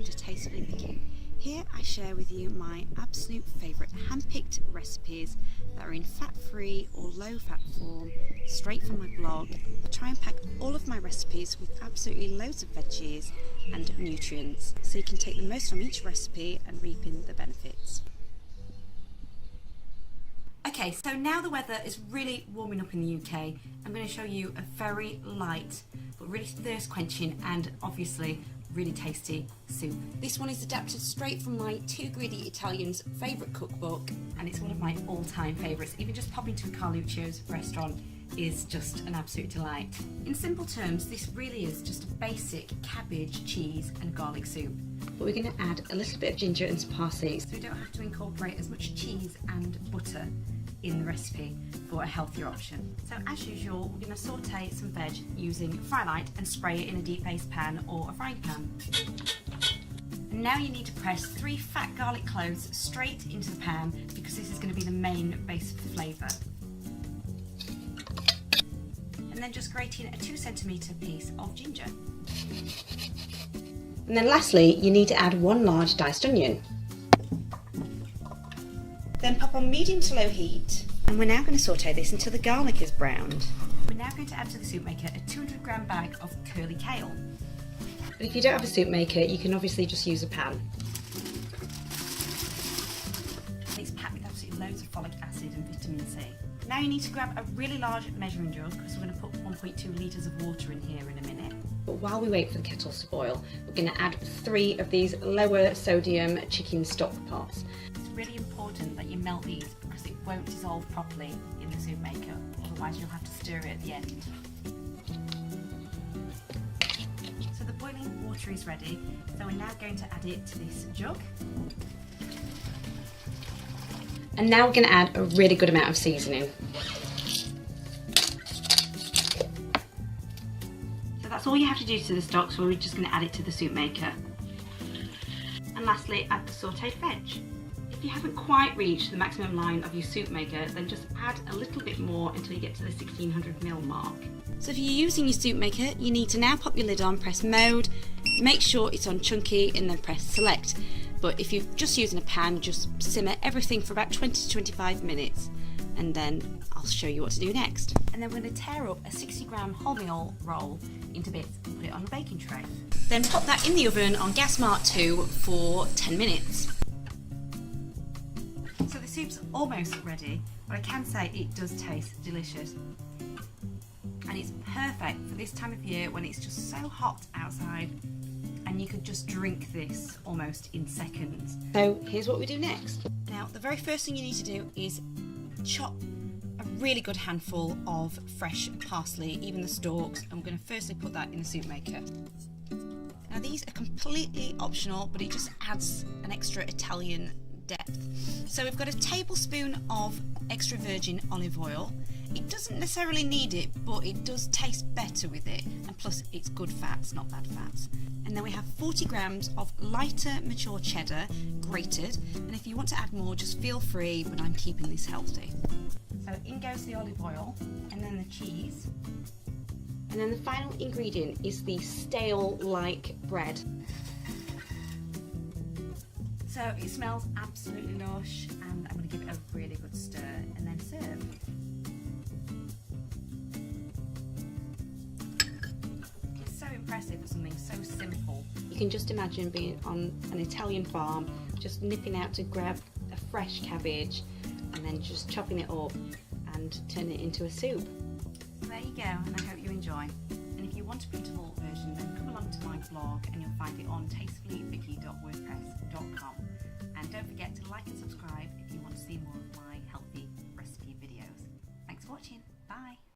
to Tastefully Picky. Here I share with you my absolute favourite hand-picked recipes that are in fat-free or low-fat form, straight from my blog. I try and pack all of my recipes with absolutely loads of veggies and nutrients, so you can take the most from each recipe and reap in the benefits. Okay, so now the weather is really warming up in the UK, I'm going to show you a very light but really thirst quenching and obviously really tasty soup. This one is adapted straight from my Two Greedy Italians favourite cookbook, and it's one of my all-time favourites. Even just popping to a Carluccios restaurant is just an absolute delight. In simple terms, this really is just a basic cabbage, cheese and garlic soup. But we're going to add a little bit of ginger and some parsley so we don't have to incorporate as much cheese and butter in the recipe for a healthier option. So as usual, we're going to saute some veg using fry light and spray it in a deep base pan or a frying pan. And now you need to press 3 fat garlic cloves straight into the pan because this is going to be the main base of the flavour. And then just grating a 2cm piece of ginger. And then lastly, you need to add 1 large diced onion. Then pop on medium to low heat, and we're now going to saute this until the garlic is browned. We're now going to add to the soup maker a 200g bag of curly kale. But if you don't have a soup maker, you can obviously just use a pan. It's packed with absolutely loads of folic acid and vitamin C. Now you need to grab a really large measuring jug because we're going to put 1.2 litres of water in here in a minute. But while we wait for the kettles to boil, we're going to add 3 of these lower sodium chicken stock pots. It's really important that you melt these because it won't dissolve properly in the soup maker, otherwise you'll have to stir it at the end. So the boiling water is ready, so we're now going to add it to this jug. And now we're going to add a really good amount of seasoning. So that's all you have to do to the stock, so we're just going to add it to the soup maker. And lastly, add the sautéed veg. If you haven't quite reached the maximum line of your soup maker, then just add a little bit more until you get to the 1600ml mark. So if you're using your soup maker, you need to now pop your lid on, press mode, make sure it's on chunky and then press select. But if you're just using a pan, just simmer everything for about 20 to 25 minutes and then I'll show you what to do next. And then we're going to tear up a 60g wholemeal roll into bits and put it on a baking tray. Then pop that in the oven on gas mark 2 for 10 minutes. So the soup's almost ready, but I can say it does taste delicious. And it's perfect for this time of year when it's just so hot outside and you could just drink this almost in seconds. So here's what we do next. Now the very first thing you need to do is chop a really good handful of fresh parsley, even the stalks, and we're going to firstly put that in the soup maker. Now these are completely optional, but it just adds an extra Italian depth. So we've got a tablespoon of extra virgin olive oil. It doesn't necessarily need it, but it does taste better with it, and plus it's good fats, not bad fats. And then we have 40g of lighter mature cheddar grated, and if you want to add more just feel free, but I'm keeping this healthy. So in goes the olive oil and then the cheese, and then the final ingredient is the stale-like bread. So it smells absolutely lush, and I'm going to give it a really good stir and then serve. It's so impressive for something so simple. You can just imagine being on an Italian farm, just nipping out to grab a fresh cabbage and then just chopping it up and turning it into a soup. There you go, and I hope you enjoy. And if you want a printable version, then come along to my blog and you'll find it on tastefullypicky.wordpress.com.